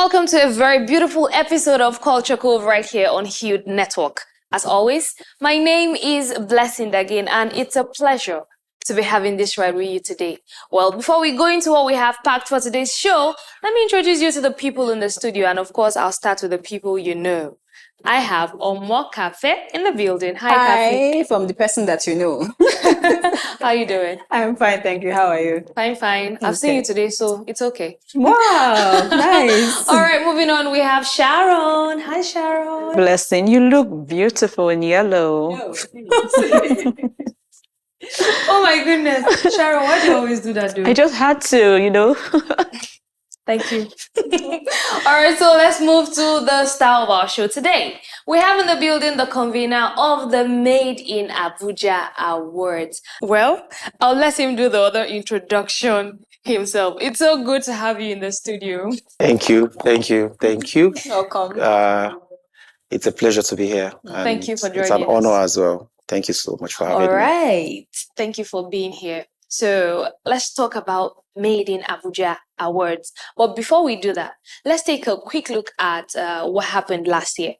welcome to a very beautiful episode of Culture Cove right here on Hued Network. As always, my name is Blessing again, and it's a pleasure to be having this ride with you today. Well, before we go into what we have packed for today's show, let me introduce you to the people in the studio, and of course, I'll start with the people you know. I have Omo Cafe in the building. Hi, Cafe. Hi, from the person that you know. How you doing? I'm fine, thank you. How are you? Fine. I've seen you today, so it's okay. Wow, nice. All right, moving on, we have Sharon. Hi, Sharon. Blessing, you look beautiful in yellow. Oh my goodness. Sharon, why do you always do that, dude? I just had to. Thank you. All right, so let's move to the star of our show today. We have in the building the convener of the Made in Abuja Awards. Well, I'll let him do the other introduction himself. It's so good to have you in the studio. Thank you. Welcome. It's a pleasure to be here. Thank you for joining us. It's an honor as well. Thank you so much for having me. All right. Thank you for being here. So let's talk about Made in Abuja Awards. But before we do that, let's take a quick look at what happened last year.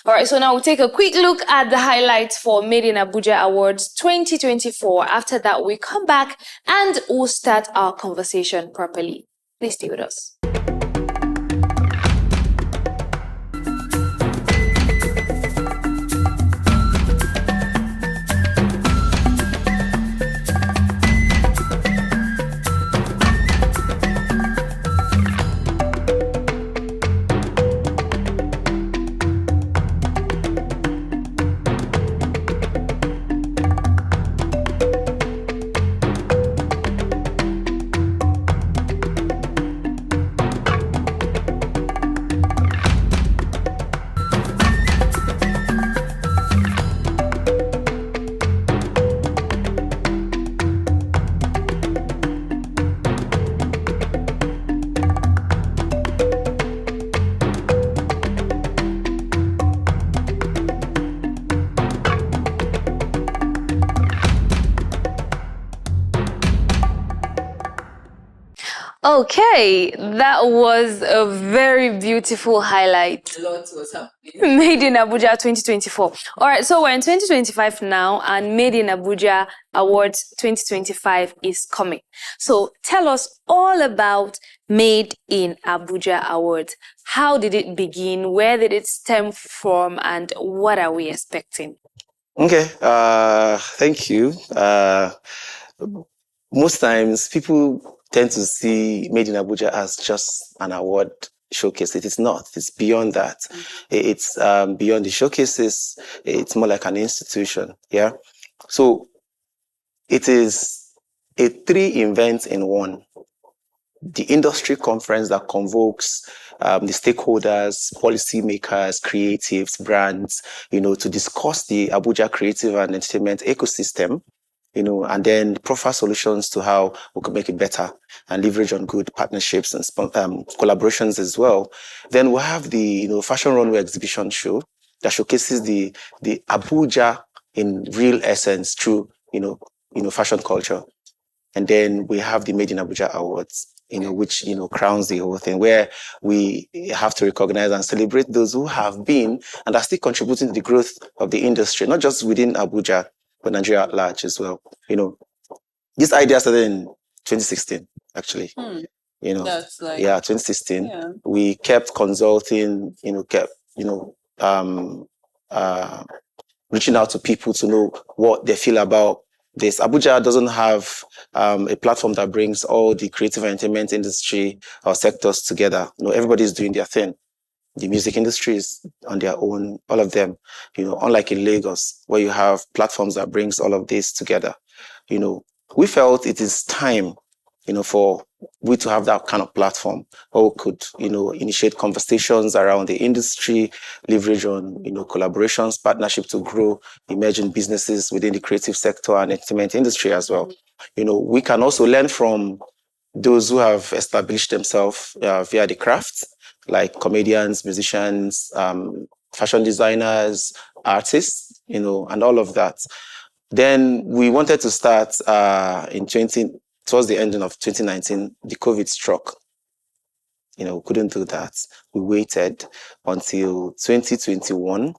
All right, so now we'll take a quick look at the highlights for Made in Abuja Awards 2024. After that, we come back and we'll start our conversation properly. Please stay with us. Okay, that was a very beautiful highlight. A lot was happening. Made in Abuja 2024. All right, so we're in 2025 now, and Made in Abuja Awards 2025 is coming. So tell us all about Made in Abuja Awards. How did it begin? Where did it stem from? And what are we expecting? Okay. Thank you. Most times people tend to see Made in Abuja as just an award showcase. It is not. It's beyond that. It's beyond the showcases. It's more like an institution. Yeah. So it is a 3 events in one. The industry conference that convokes the stakeholders, policymakers, creatives, brands, to discuss the Abuja creative and entertainment ecosystem, and then proffer solutions to how we can make it better and leverage on good partnerships and collaborations as well. Then we'll have the fashion runway exhibition show that showcases the Abuja in real essence through fashion culture. And then we have the Made in Abuja Awards, which crowns the whole thing, where we have to recognize and celebrate those who have been and are still contributing to the growth of the industry, not just within Abuja, but Nigeria at large as well. This idea started in 2016, actually. That's like 2016. Yeah. We kept consulting, reaching out to people to know what they feel about this. Abuja doesn't have a platform that brings all the creative and entertainment industry or sectors together. Everybody's doing their thing. The music industry is on their own, all of them, unlike in Lagos, where you have platforms that brings all of this together. We felt it is time, for we to have that kind of platform, or we could, initiate conversations around the industry, leverage on, collaborations, partnership to grow emerging businesses within the creative sector and entertainment industry as well. We can also learn from those who have established themselves via the craft, like comedians, musicians, fashion designers, artists, and all of that. Then we wanted to start towards the ending of 2019, the COVID struck. couldn't do that. We waited until 2021.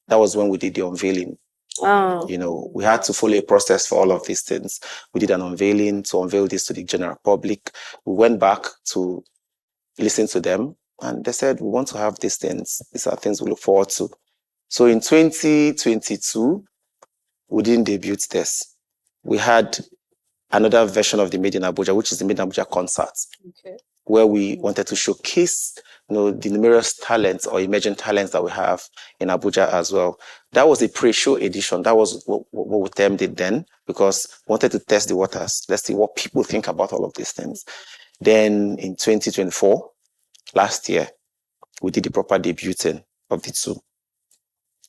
That was when we did the unveiling. Oh. We had to follow a process for all of these things. We did an unveiling to unveil this to the general public. We went back to listen to them, and they said, we want to have these things. These are things we look forward to. So in 2022, we didn't debut this. We had another version of the Made in Abuja, which is the Made in Abuja concert, where we wanted to showcase the numerous talents or emerging talents that we have in Abuja as well. That was a pre-show edition. That was what we termed it then, because we wanted to test the waters. Let's see what people think about all of these things. Then in 2024, last year, we did the proper debuting of the two.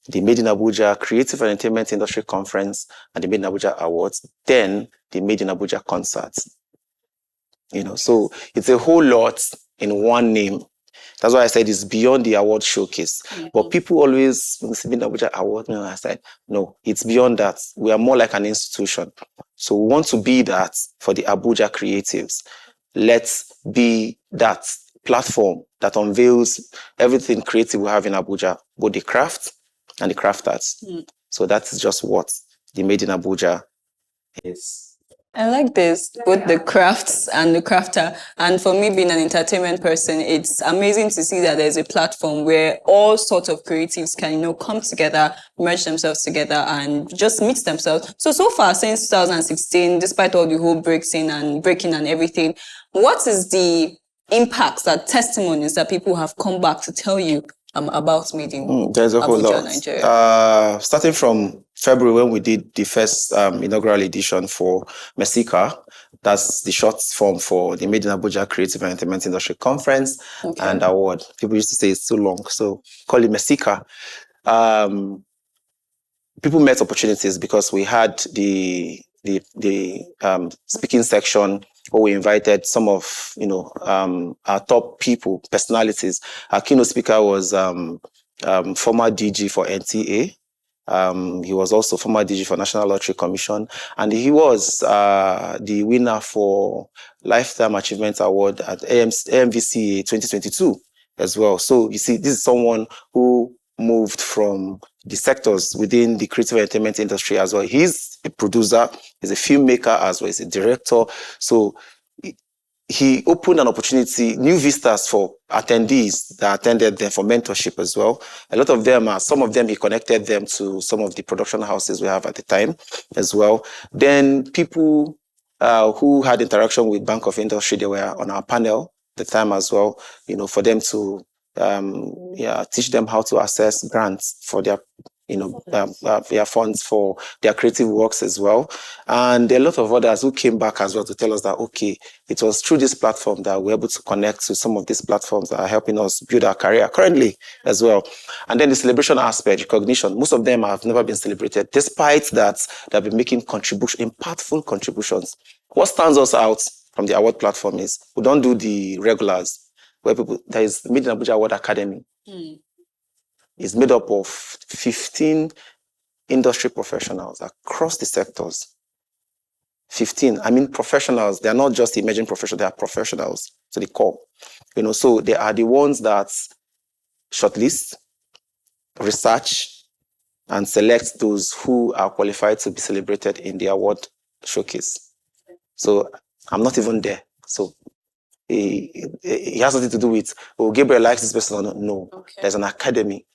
The Made in Abuja Creative and Entertainment Industry Conference and the Made in Abuja Awards, then the Made in Abuja Concert. So it's a whole lot in one name. That's why I said it's beyond the award showcase. But people always, when they say Made in Abuja Award, I said, no, it's beyond that. We are more like an institution. So we want to be that for the Abuja creatives. Let's be that platform that unveils everything creative we have in Abuja, both the craft and the crafters. So that's just what the Made in Abuja is. I like this, both the crafts and the crafter. And for me, being an entertainment person, it's amazing to see that there's a platform where all sorts of creatives can, come together, merge themselves together, and just meet themselves. So far, since 2016, despite all the whole breaking and everything, what is the impacts, that testimonies that people have come back to tell you about Made in there's a whole Abuja, lot. Nigeria? Starting from February, when we did the first inaugural edition for MACEICA, that's the short form for the Made in Abuja Creative and Entertainment Industry Conference and Award. People used to say it's too long, so call it MACEICA. People met opportunities because we had the speaking section, where we invited some of our top people, personalities. Our keynote speaker was former DG for NTA. He was also former DG for National Lottery Commission, and he was the winner for Lifetime Achievement Award at AMVCA 2022 as well. So you see, this is someone who moved from the sectors within the creative entertainment industry as well. He's a producer, he's a filmmaker as well, he's a director. So he opened an opportunity, new vistas for attendees that attended there for mentorship as well. A lot of them, some of them, he connected them to some of the production houses we have at the time as well. Then people who had interaction with Bank of Industry, they were on our panel at the time as well, for them to teach them how to access grants for their funds for their creative works as well. And there are a lot of others who came back as well to tell us that, okay, it was through this platform that we're able to connect to some of these platforms that are helping us build our career currently as well. And then the celebration aspect, recognition, most of them have never been celebrated. Despite that, they've been making impactful contributions. What stands us out from the award platform is we don't do the regulars, where there is Made in Abuja Award Academy. It's made up of 15 industry professionals across the sectors. 15, professionals. They are not just emerging professionals, they are professionals to the core. So they are the ones that shortlist, research, and select those who are qualified to be celebrated in the award showcase. So I'm not even there. So it has nothing to do with, Gabriel likes this person or not. No, there's an academy.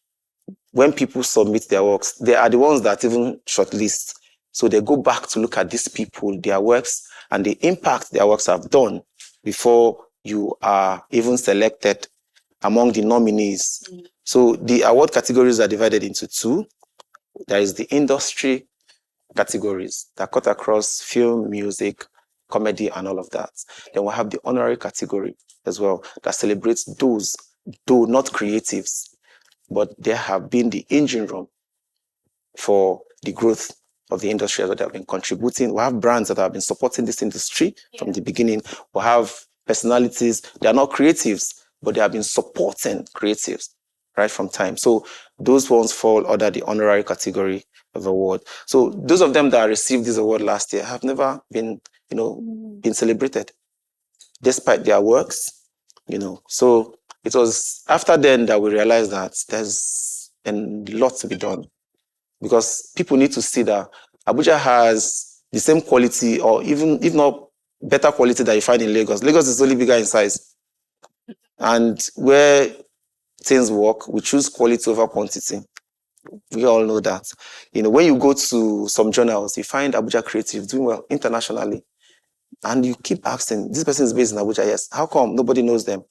When people submit their works, they are the ones that even shortlist. So they go back to look at these people, their works, and the impact their works have done before you are even selected among the nominees. So the award categories are divided into two. There is the industry categories that cut across film, music, comedy, and all of that. Then we'll have the honorary category as well that celebrates those, though not creatives, but they have been the engine room for the growth of the industry as well. They have been contributing. We have brands that have been supporting this industry from the beginning. We have personalities. They are not creatives, but they have been supporting creatives right from time. So those ones fall under the honorary category of award. So those of them that received this award last year have never been, been celebrated, despite their works, So it was after then that we realized that there's a lot to be done, because people need to see that Abuja has the same quality, or even if not better quality, that you find in Lagos. Lagos is only bigger in size. And where things work, we choose quality over quantity. We all know that. When you go to some journals, you find Abuja creative doing well internationally. And you keep asking, this person is based in Abuja, yes. How come nobody knows them?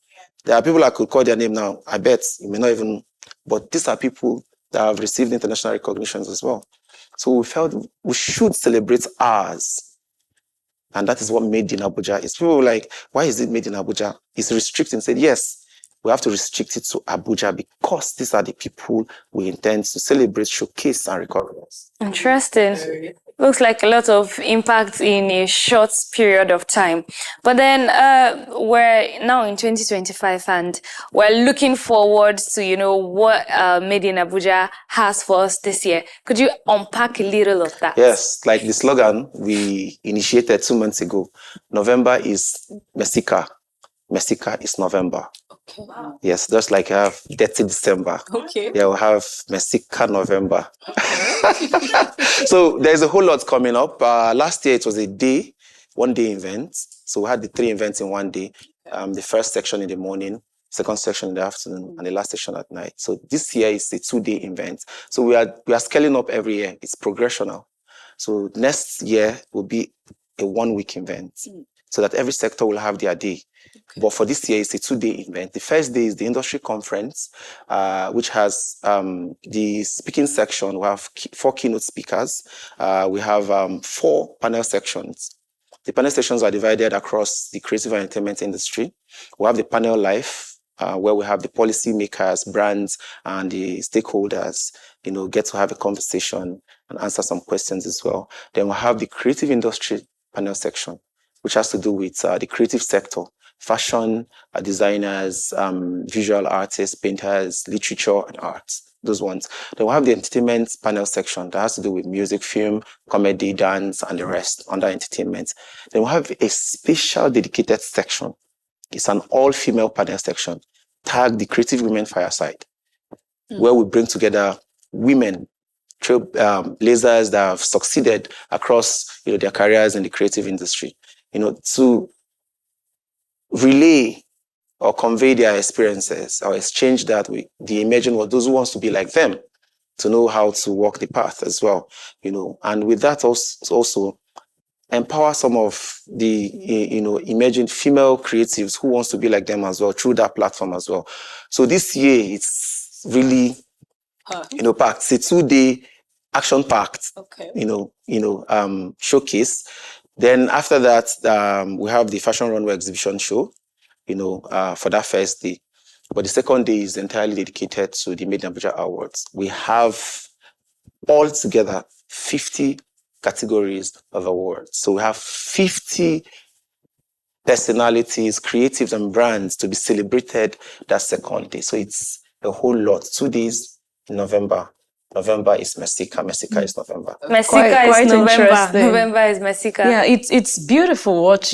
There are people I could call their name now. I bet you may not even, but these are people that have received international recognitions as well. So we felt we should celebrate ours. And that is what Made in Abuja is. People were like, why is it Made in Abuja? It's restricting. Said, yes, we have to restrict it to Abuja because these are the people we intend to celebrate, showcase, and recognize. Interesting. Looks like a lot of impact in a short period of time. But then we're now in 2025 and we're looking forward to, what Made in Abuja has for us this year. Could you unpack a little of that? Yes, like the slogan we initiated 2 months ago. November is MACEICA. MACEICA is November. Okay. Wow. Yes, just like I have Dirty December. Okay. Yeah, we'll have MACEICA November. Okay. So there's a whole lot coming up. Last year it was a one-day event. So we had the 3 events in one day. The first section in the morning, second section in the afternoon, and the last section at night. So this year is a 2-day event. So we are scaling up every year. It's progressional. So next year will be a 1-week event, so that every sector will have their day. Okay. But for this year, it's a 2-day event. The first day is the industry conference, which has the speaking section. We have 4 keynote speakers. We have 4 panel sections. The panel sections are divided across the creative and entertainment industry. We have the panel life, where we have the policy makers, brands, and the stakeholders, get to have a conversation and answer some questions as well. Then we have the creative industry panel section, which has to do with the creative sector, fashion, designers, visual artists, painters, literature, and arts, those ones. Then we have the entertainment panel section that has to do with music, film, comedy, dance, and the rest under entertainment. Then we have a special dedicated section. It's an all-female panel section, tagged the Creative Women Fireside, where we bring together women, trailblazers that have succeeded across their careers in the creative industry, to relay or convey their experiences or exchange that with the emerging world, those who wants to be like them, to know how to walk the path as well, and with that also empower some of the emerging female creatives who wants to be like them as well through that platform as well. So this year it's really packed. It's a 2-day action packed showcase. Then after that we have the fashion runway exhibition show for that first day. But the second day is entirely dedicated to the Made in Abuja Awards. We have altogether 50 categories of awards. So we have 50 personalities, creatives, and brands to be celebrated that second day. So it's a whole lot. 2 days in November. November is MACEICA. MACEICA is November. MACEICA is November. Interesting. November is MACEICA. Yeah, it's beautiful what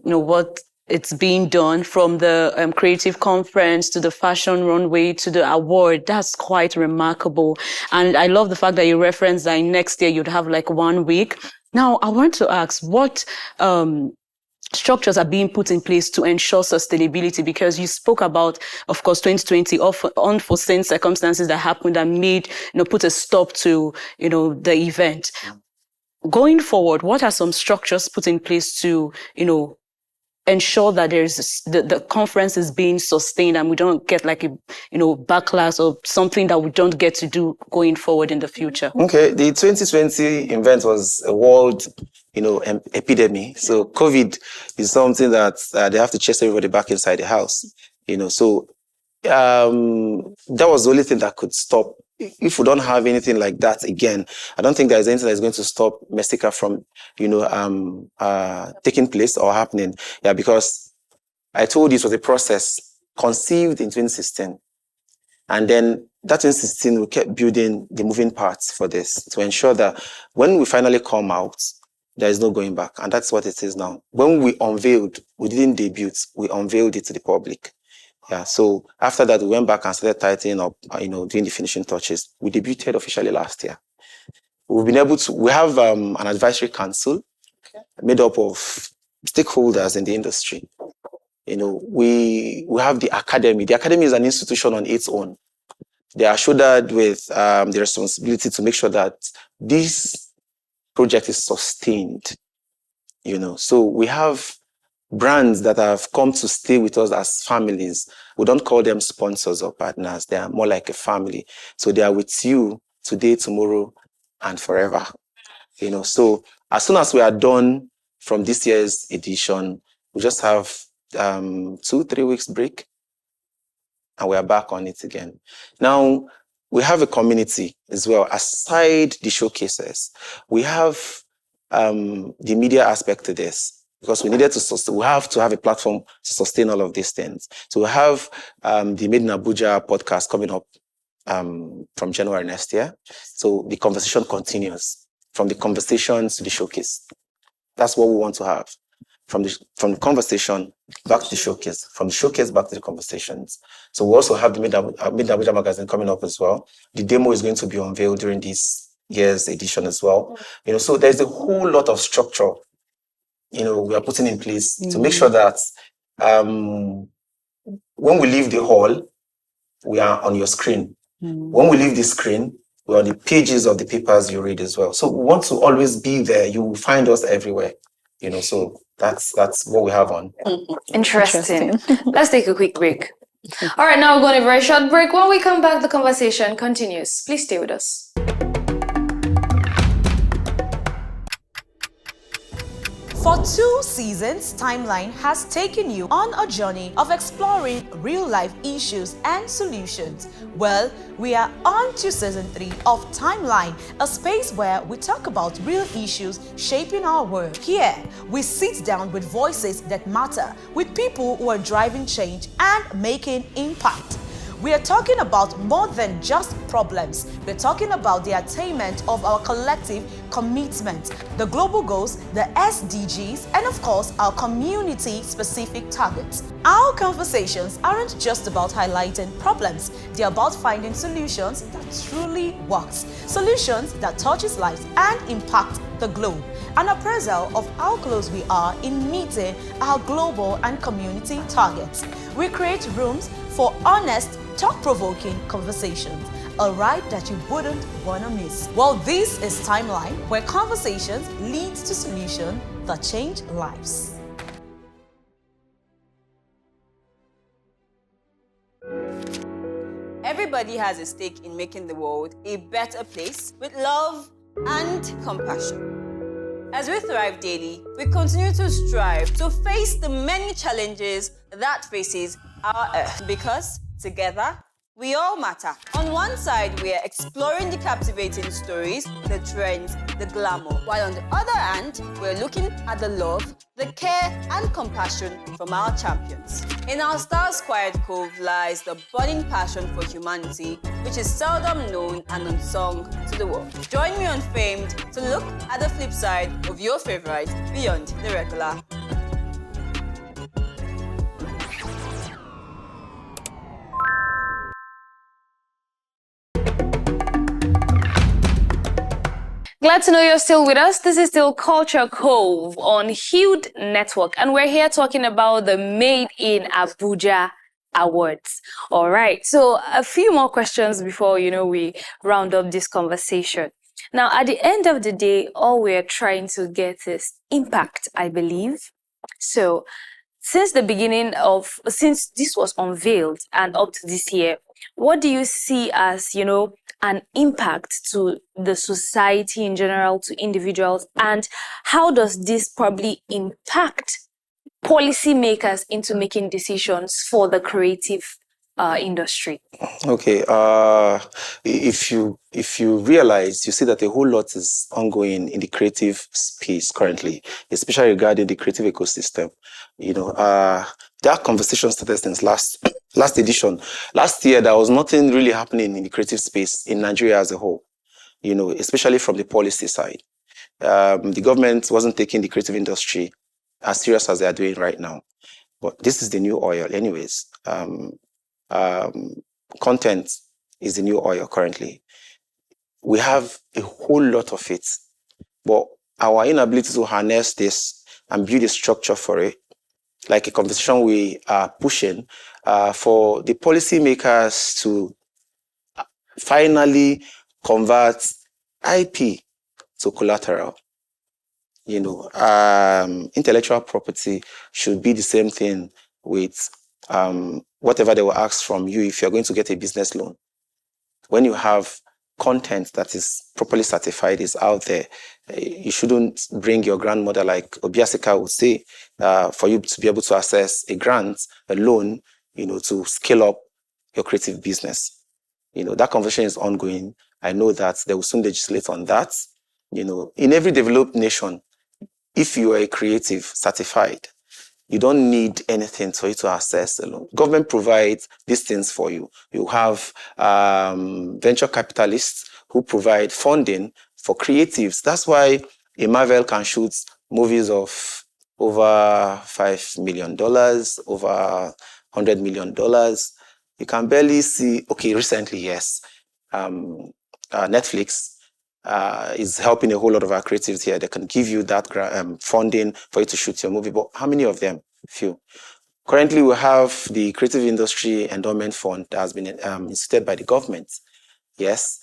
what it's being done, from the creative conference to the fashion runway to the award. That's quite remarkable. And I love the fact that you referenced that next year you'd have like 1 week. Now, I want to ask what structures are being put in place to ensure sustainability, because you spoke about, of course, 2020 of unforeseen circumstances that happened that made, put a stop to, the event. Going forward, what are some structures put in place to, ensure that the conference is being sustained and we don't get like a backlash or something that we don't get to do going forward in the future? Okay, the 2020 event was a world epidemic. So COVID is something that they have to chase everybody back inside the house. So that was the only thing that could stop. If we don't have anything like that again, I don't think there's anything that's going to stop MACEICA from, taking place or happening. Yeah, because I told you it was a process conceived in 2016. And then that 2016, we kept building the moving parts for this to ensure that when we finally come out, there is no going back. And that's what it is now. When we unveiled, we didn't debut, we unveiled it to the public. Yeah. So after that, we went back and started tightening up, doing the finishing touches. We debuted officially last year. We have an advisory council made up of stakeholders in the industry. We have the academy. The academy is an institution on its own. They are shouldered with the responsibility to make sure that this project is sustained. So we have brands that have come to stay with us as families. We don't call them sponsors or partners. They are more like a family. So they are with you today, tomorrow, and forever. So as soon as we are done from this year's edition, we just have 2-3 weeks break, and we are back on it again. Now, we have a community as well. Aside the showcases, we have the media aspect to this, because we have to have a platform to sustain all of these things. So we have the Made in Abuja podcast coming up from January next year. So the conversation continues from the conversation to the showcase. That's what we want to have. From the conversation back to the showcase, from the showcase back to the conversations. So we also have the Made in Abuja magazine coming up as well. The demo is going to be unveiled during this year's edition as well. So there's a whole lot of structure, we are putting in place to make sure that when we leave the hall, we are on your screen. When we leave the screen, we're on the pages of the papers you read as well. So we want to always be there. You will find us everywhere. So that's what we have on. Interesting. Let's take a quick break. All right, now we're going to a very short break. When we come back, the conversation continues. Please stay with us. For 2 seasons, Timeline has taken you on a journey of exploring real-life issues and solutions. Well, we are on to season 3 of Timeline, a space where we talk about real issues shaping our world. Here, we sit down with voices that matter, with people who are driving change and making impact. We are talking about more than just problems. We're talking about the attainment of our collective commitment, the global goals, the SDGs, and of course, our community-specific targets. Our conversations aren't just about highlighting problems. They're about finding solutions that truly works, solutions that touches lives and impact the globe. An appraisal of how close we are in meeting our global and community targets. We create rooms for honest, thought-provoking conversations, a ride that you wouldn't want to miss. Well, this is Timeline, where conversations lead to solutions that change lives. Everybody has a stake in making the world a better place with love and compassion. As we thrive daily, we continue to strive to face the many challenges that faces our Earth, because together, we all matter. On one side, we are exploring the captivating stories, the trends, the glamour, while on the other hand, we're looking at the love, the care and compassion from our champions. In our Stars Quiet Cove lies the burning passion for humanity, which is seldom known and unsung to the world. Join me on Famed to look at the flip side of your favorite beyond the regular. Glad to know you're still with us. This is still Culture Cove on Hued Network, and we're here talking about the Made in Abuja Awards. All right, so a few more questions before, we round up this conversation. Now, at the end of the day, all we're trying to get is impact, I believe. So since this was unveiled and up to this year, what do you see as, an impact to the society in general, to individuals, and how does this probably impact policymakers into making decisions for the creative industry? Okay. If you realize, you see that a whole lot is ongoing in the creative space currently, especially regarding the creative ecosystem. There are conversations started since last edition. Last year, there was nothing really happening in the creative space in Nigeria as a whole, especially from the policy side. The government wasn't taking the creative industry as serious as they are doing right now. But this is the new oil anyways. Content is the new oil currently. We have a whole lot of it, but our inability to harness this and build a structure for it, like a conversation we are pushing for the policymakers to finally convert IP to collateral. Intellectual property should be the same thing with whatever they will ask from you if you're going to get a business loan. When you have content that is properly certified, is out there, you shouldn't bring your grandmother, like MACEICA would say, for you to be able to access a grant, a loan, to scale up your creative business. That conversation is ongoing. I know that they will soon legislate on that. In every developed nation, if you are a creative certified, you don't need anything for you to access a loan. Government provides these things for you. You have venture capitalists who provide funding for creatives. That's why a Marvel can shoot movies of over $5 million, over $100 million. You can barely see, okay, recently, yes, Netflix is helping a whole lot of our creatives here. They can give you that funding for you to shoot your movie, but how many of them? Few. Currently, we have the Creative Industry Endowment Fund that has been instituted by the government. Yes,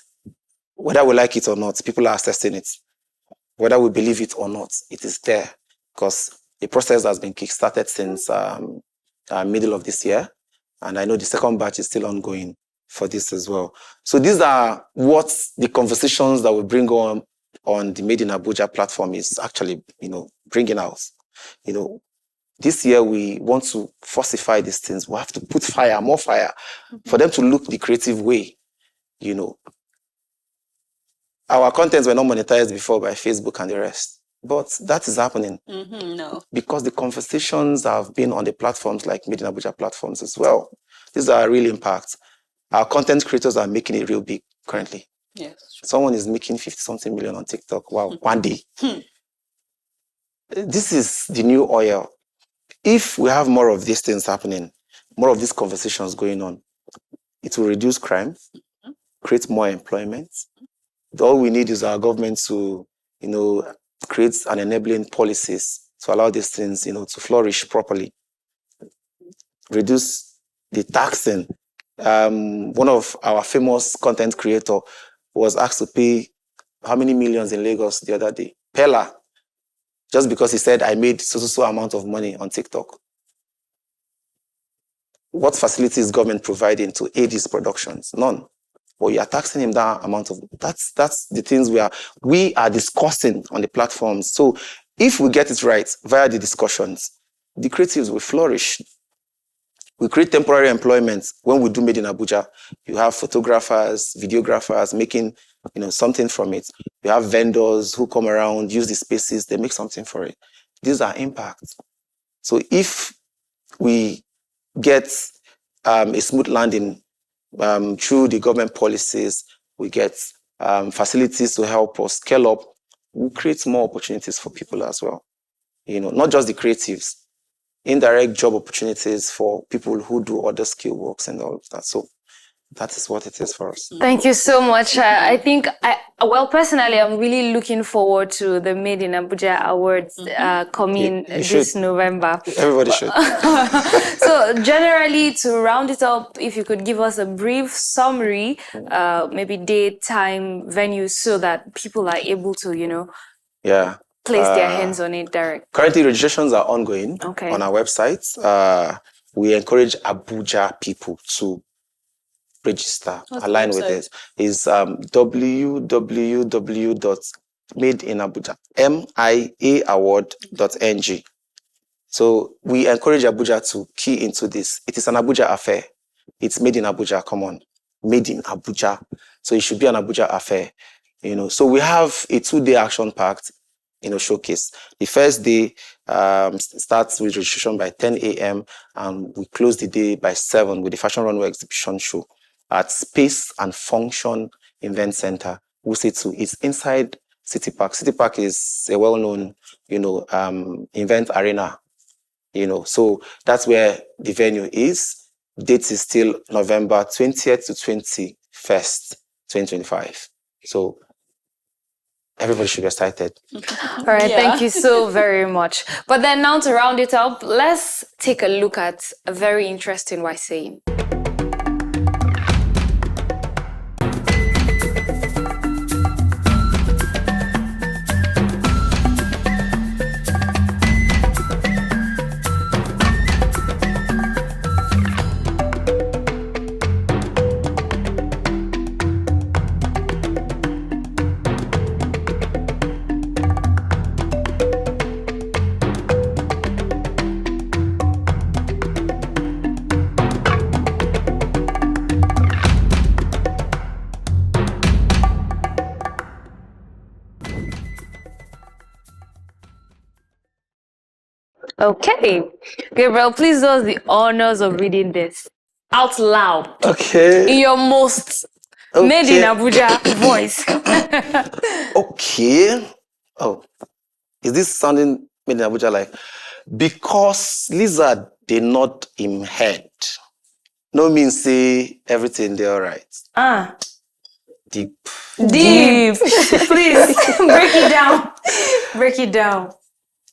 whether we like it or not, people are accessing it. Whether we believe it or not, it is there because the process has been kickstarted since middle of this year, and I know the second batch is still ongoing for this as well. So these are what the conversations that we bring on the Made in Abuja platform is actually, bringing out. This year we want to falsify these things. We have to put fire, more fire, for them to look the creative way. Our contents were not monetized before by Facebook and the rest, but that is happening. No. Because the conversations have been on the platforms like Made in Abuja platforms as well. These are real impact. Our content creators are making it real big currently. Yes. Someone is making 50-something million on TikTok. Wow, one day. This is the new oil. If we have more of these things happening, more of these conversations going on, it will reduce crime, create more employment. All we need is our government to, create an enabling policies to allow these things, to flourish properly. Reduce the taxing. One of our famous content creator was asked to pay how many millions in Lagos the other day? Pella. Just because he said, I made so amount of money on TikTok. What facilities is government providing to aid his productions? None. But you are taxing him that amount of, that's the things we are discussing on the platforms. So if we get it right via the discussions, the creatives will flourish. We create temporary employment when we do Made in Abuja. You have photographers, videographers making, something from it. You have vendors who come around, use the spaces, they make something for it. These are impacts. So if we get a smooth landing through the government policies, we get facilities to help us scale up, we create more opportunities for people as well. Not just the creatives, indirect job opportunities for people who do other skill works and all of that. So that is what it is for us. Thank you so much. I think, personally, I'm really looking forward to the Made in Abuja Awards coming this November. Everybody should. So generally, to round it up, if you could give us a brief summary, maybe date, time, venue, so that people are able to, place their hands on it direct. Currently, registrations are ongoing on our website. We encourage Abuja people to register, align with it. Is www.madeinabuja.meaaward.ng. So we encourage Abuja to key into this. It is an Abuja affair. It's Made in Abuja. Come on, Made in Abuja. So it should be an Abuja affair. So we have a 2-day action-packed showcase. The first day starts with registration by 10 a.m. and we close the day by 7 with the Fashion Runway exhibition show at Space and Function Event Center. It's inside City Park. City Park is a well-known, event arena So that's where the venue is. Date is still November 20th to 21st, 2025. So everybody should be excited. All right, thank you so very much. But then now to round it up, let's take a look at a very interesting white saying. Okay, Gabriel, please do us the honors of reading this out loud in Okay. your most made in Abuja voice. Okay. Oh, is this sounding made in Abuja like, because lizard they nod him head, no means say everything they all right. Deep. Deep. Please break it down. Break it down.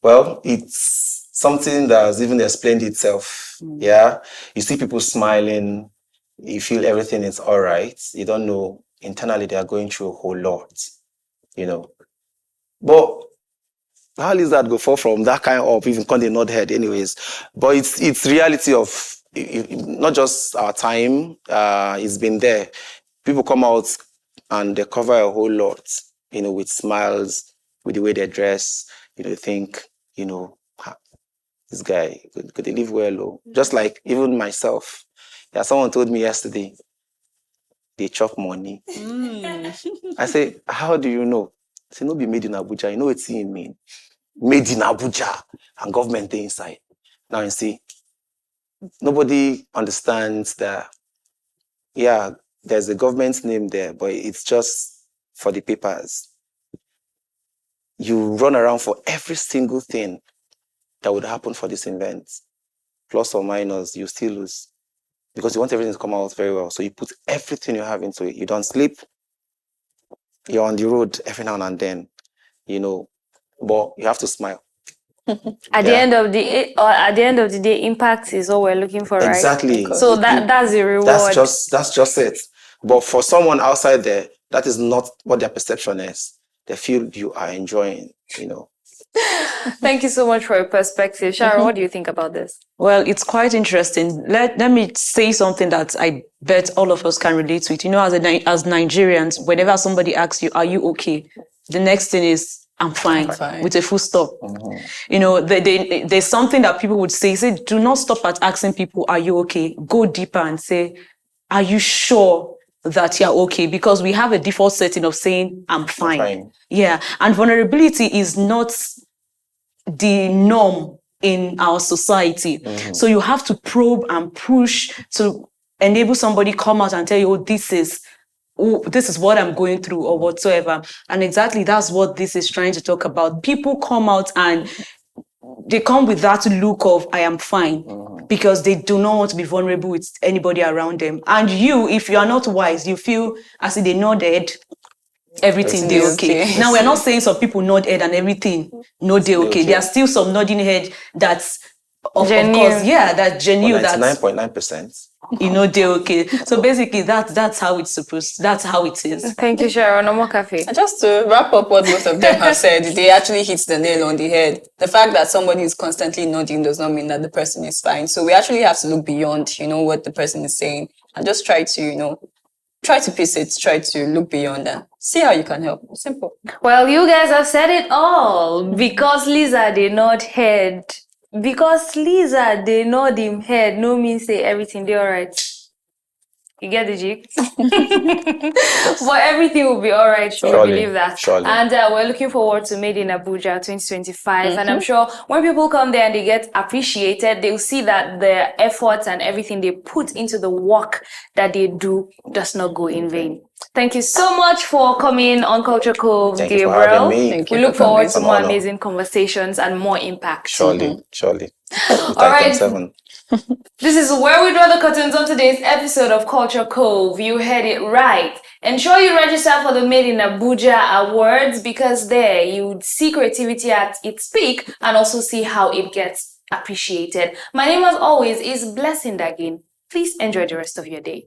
Well, it's something that has even explained itself. Yeah. You see people smiling, you feel everything is all right. You don't know internally they are going through a whole lot, But how is that go fall from that kind of even when they nod head anyways? But it's reality of not just our time. It's been there. People come out and they cover a whole lot, with smiles, with the way they dress. Think, this guy could they live well? Or just like even myself. Yeah, someone told me yesterday they chop money. I say, how do you know? I say, no be made in Abuja. You know what it mean? Made in Abuja and government dey inside. Now you see, nobody understands that, yeah, there's a government name there, but it's just for the papers. You run around for every single thing that would happen for this event. Plus or minus, you still lose. Because you want everything to come out very well. So you put everything you have into it. You don't sleep. You're on the road every now and then, but you have to smile. At the end of the day, impact is all we're looking for, right? Exactly. So that's the reward. That's just it. But for someone outside there, that is not what their perception is. They feel you are enjoying, Thank you so much for your perspective. Sharon, what do you think about this? Well, it's quite interesting. Let me say something that I bet all of us can relate to it. As Nigerians, whenever somebody asks you, are you okay? The next thing is, I'm fine, with a full stop. There's something that people would say, do not stop at asking people, are you okay? Go deeper and say, are you sure that you're okay? Because we have a default setting of saying, I'm fine. Yeah. And vulnerability is not the norm in our society. So you have to probe and push to enable somebody come out and tell you, this is what I'm going through or whatsoever. And exactly that's what this is trying to talk about. People come out and they come with that look of, I am fine, because they do not want to be vulnerable with anybody around them. And you, if you are not wise, you feel as if they nodded, everything they okay. Now, we're not saying some people nod head and everything, no, they okay. There are still some nodding head that's, of course, that's genuine. That's 99.9%. They're okay. So basically, that's how it's that's how it is. Thank you, Sharon. No more coffee. Just to wrap up what both of them have said, they actually hit the nail on the head. The fact that somebody is constantly nodding does not mean that the person is fine. So we actually have to look beyond, what the person is saying, and just try to, try to piece it, try to look beyond that. See how you can help. Simple. Well, you guys have said it all. Because Lisa did not head. Because Lisa they nod him head, no mean say everything they alright. You get the jig? But everything will be all right. We Surely, believe that. surely. And we're looking forward to Made in Abuja 2025. And I'm sure when people come there and they get appreciated, they'll see that the efforts and everything they put into the work that they do does not go in vain. Thank you so much for coming on Culture Cove, Thank Gabriel. you for having me. Thank We you look for forward coming. to It's more an honor. amazing conversations and more impact. Surely, surely. All right. 7. This is where we draw the curtains on today's episode of Culture Cove. You heard it right. Ensure you register for the Made in Abuja Awards, because there you would see creativity at its peak and also see how it gets appreciated. My name, as always, is Blessing Dagin. Please enjoy the rest of your day.